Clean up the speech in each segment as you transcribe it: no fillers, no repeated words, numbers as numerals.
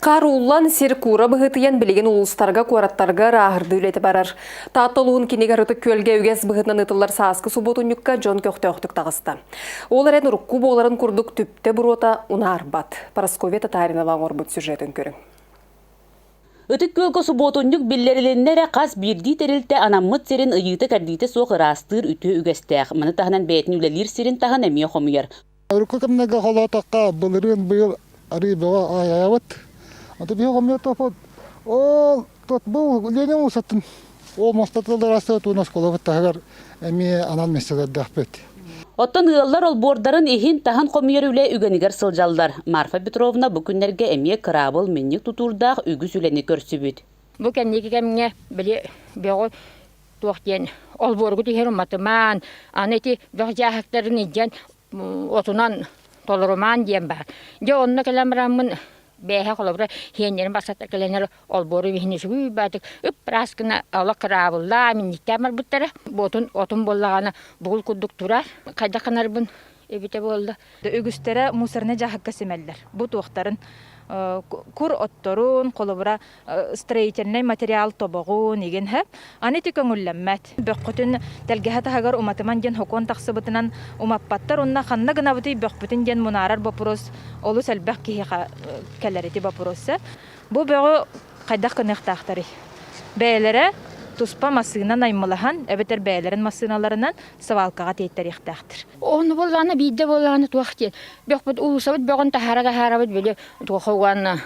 Қарулан серкура бұғытыян білеген ұлыстарға қуараттарға рағырды үлеті барар. Таттылуын кенегарыты көлге үгес бұғытынан ұтылар сасқы субботунюкка жон көқті-өқтік тағысты. Ол әрен ұрыққу боларын күрдік түпті бұрота ұна арбат. Парасковия Татаринова орбыт сюжетін көрің. Өтік көлгі субботунюк биллеріліннері қас бірді терілті анаммыт серін ұйыты кәрдейті соқ растыр үті үгестәқ. Мұны тағынан бәйтін үлелер серін тағын әмей қомыйыр. Ұрыққымнағы қолатаққа бұлырын бұйыл арыбаға аяйавыт. Аты бе қомыйыр тоқыд. Ол бұл ленен ұсаттын. Ол мостатылдар асы өтуына сколавыт тағығар әме анан меселер дәқпет. Оттан ығылар ол бордарын ехін тағын қомыйыр үле үгенігер сылжалдар. Марфа Петровна бұл күнлерге әме қырабыл меннік тұтурдақ үгіз үлені көрсібіт. Бұл кәннеге кәміне біле беғой тоқтен ол борғы тегер ұматыман, анеті бұл жағақтарын еден отунан толырыман дем бар. Де онына кәлемірамын бәйхе қолабыра хейнерін басаттар кәленер ол боры вихінесі өй бәдік үп раскына ала қырабылла минниктәмір бұттары. Отын боллағаны бұғыл күрдік тұрар. Қайда қанарбын өбіте болды. Үгістері мусорны жағыққа семелдер. Бұл тоқтарын кур отторун, қолыбыра строительный материал тобағын еген хэп. Анеті көңілләммәт. Бөққүтін тәлгіхі тағығар уматыман ден хокон тақсыбытынан умаппаттар онна қанна гынабыты бөқпүтін ден мұнарар бапырос, олу сәлбәқ кейі кәләреті бапыросы. Бұл бөғі қайдақ көнектақтары. Бәйлері туспа масыынан аймылахан, әбетер бәйлерін масыналарынан савалқаға тейттәріқтақтыр. Оны болғаны, бейді болғаны туақты. Бөқпіт ұлысабыт бөғын тахараға харабыт бөлі туақуғаны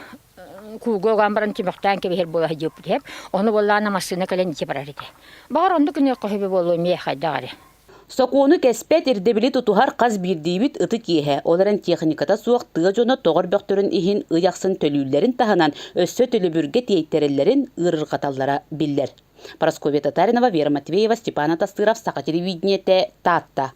күйгөған баран теміқтан кебехер болағы жепіт хеп. Оны болғаны масыына кәлен ете барар еді. Бағар онды күні қойбе болуы мей қайдағары. Соқуыны кәспет ердебілі тұтуғар қаз бірдейбіт ұты кейі. Оларын техниката суақ тұғы жоны тоғыр бөқтірін ихин ұяқсын төлілерін тағынан өссө төлі тейтерелерін ұрыр қаталлара білдер. Парасковия Татаринова, Вера Матвеева, Степана Тастыров, Сақа телевидениете, Татта.